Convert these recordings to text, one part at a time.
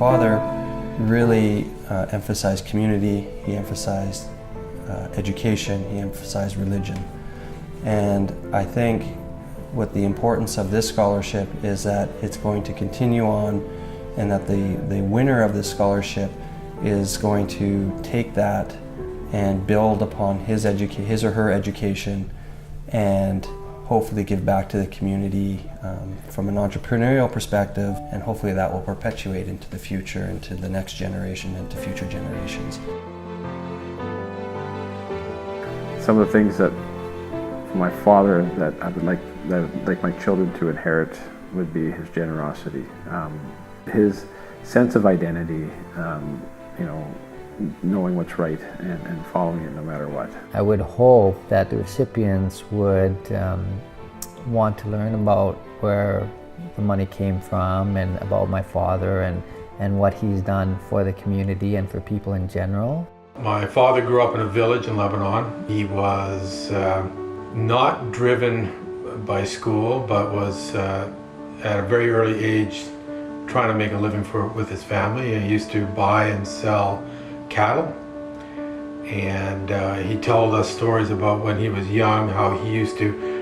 father really emphasized community, he emphasized education, he emphasized religion. And I think what the importance of this scholarship is that it's going to continue on, and that the winner of this scholarship is going to take that and build upon his or her education and hopefully give back to the community from an entrepreneurial perspective, and hopefully that will perpetuate into the future, into the next generation, into future generations. Some of the things that from my father that I would like my children to inherit would be his generosity, his sense of identity, knowing what's right and following it no matter what. I would hope that the recipients would want to learn about where the money came from and about my father and what he's done for the community and for people in general. My father grew up in a village in Lebanon. He was not driven by school, but was at a very early age trying to make a living with his family. He used to buy and sell cattle, and he told us stories about when he was young, how he used to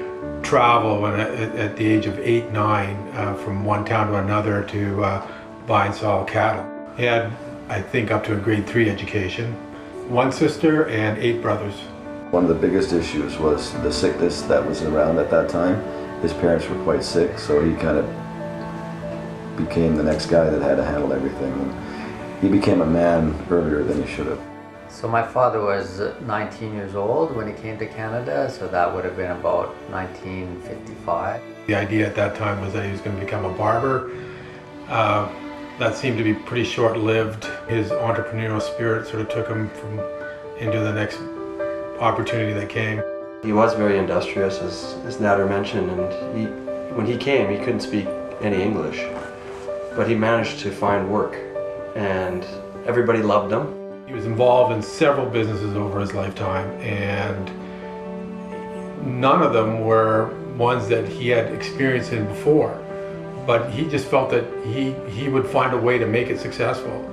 travel at the age of 8, 9 from one town to another to buy and sell cattle. He had, I think, up to a grade 3 education, 1 sister and 8 brothers. One of the biggest issues was the sickness that was around at that time. His parents were quite sick, so he kind of became the next guy that had to handle everything. And he became a man earlier than he should have. So my father was 19 years old when he came to Canada, so that would have been about 1955. The idea at that time was that he was going to become a barber. That seemed to be pretty short-lived. His entrepreneurial spirit sort of took him into the next opportunity that came. He was very industrious, as Nader mentioned, and when he came, he couldn't speak any English, but he managed to find work, and everybody loved him. He was involved in several businesses over his lifetime, and none of them were ones that he had experience in before, but he just felt that he would find a way to make it successful.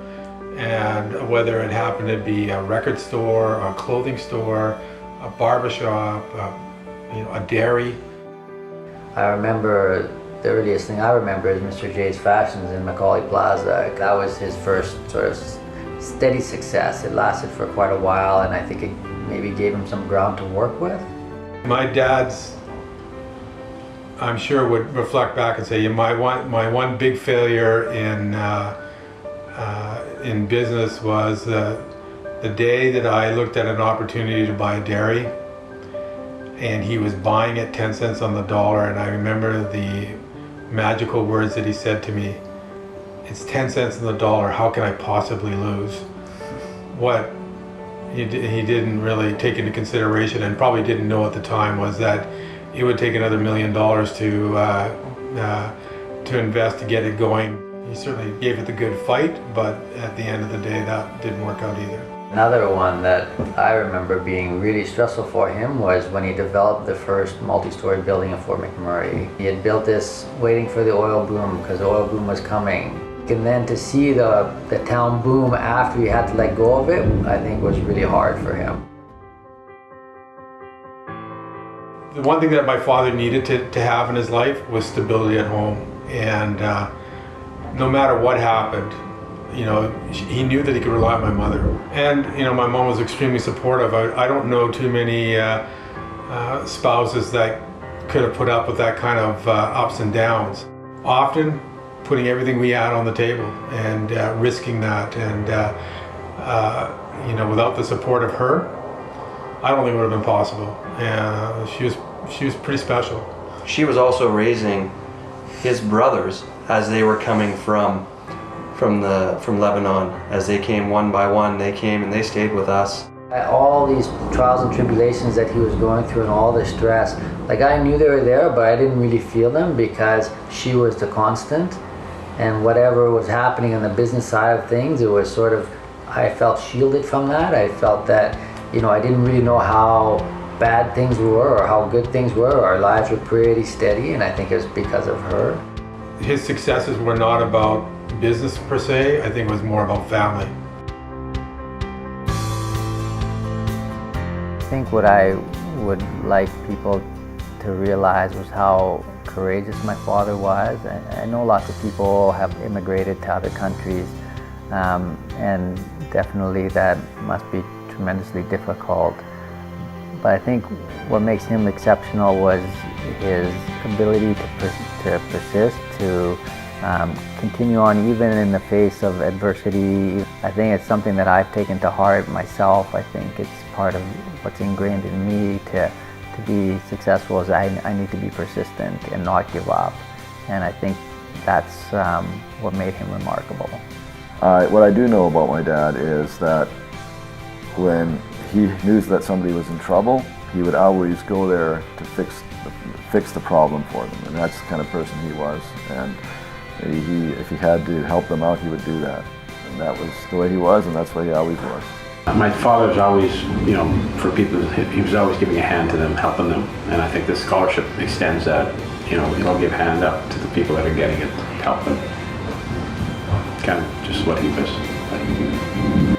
And whether it happened to be a record store, a clothing store, a barbershop, a dairy. I remember, the earliest thing I remember is Mr. J's Fashions in Macaulay Plaza. That was his first sort of steady success. It lasted for quite a while, and I think it maybe gave him some ground to work with. My dad's, I'm sure, would reflect back and say, my one big failure in business was the day that I looked at an opportunity to buy a dairy, and he was buying it 10 cents on the dollar, and I remember the magical words that he said to me: "It's 10 cents on the dollar, how can I possibly lose?" What he didn't really take into consideration, and probably didn't know at the time, was that it would take another $1 million to invest to get it going. He certainly gave it the good fight, but at the end of the day, that didn't work out either. Another one that I remember being really stressful for him was when he developed the first multi-story building in Fort McMurray. He had built this waiting for the oil boom, because the oil boom was coming. And then to see the town boom after he had to let go of it, I think was really hard for him. The one thing that my father needed to have in his life was stability at home. And no matter what happened, he knew that he could rely on my mother. And, my mom was extremely supportive. I don't know too many spouses that could have put up with that kind of ups and downs. Often putting everything we had on the table and risking that. And, without the support of her, I don't think it would have been possible. She was pretty special. She was also raising his brothers as they were coming from Lebanon. As they came one by one, they came and they stayed with us. All these trials and tribulations that he was going through and all the stress, I knew they were there, but I didn't really feel them because she was the constant. And whatever was happening on the business side of things, it was sort of, I felt shielded from that. I felt that, I didn't really know how bad things were or how good things were. Our lives were pretty steady, and I think it was because of her. His successes were not about business per se. I think it was more about family. I think what I would like people to realize was how courageous my father was. I know lots of people have immigrated to other countries, and definitely that must be tremendously difficult. But I think what makes him exceptional was his ability to persist, to continue on even in the face of adversity. I think it's something that I've taken to heart myself. I think it's part of what's ingrained in me to be successful is I need to be persistent and not give up. And I think that's what made him remarkable. What I do know about my dad is that when he knew that somebody was in trouble, he would always go there to fix the problem for them, and that's the kind of person he was. And if he had to help them out, he would do that. And that was the way he was, and that's the way he always was. My father was always, for people, he was always giving a hand to them, helping them. And I think this scholarship extends that, he'll give a hand up to the people that are getting it, help them. Kind of just what he was.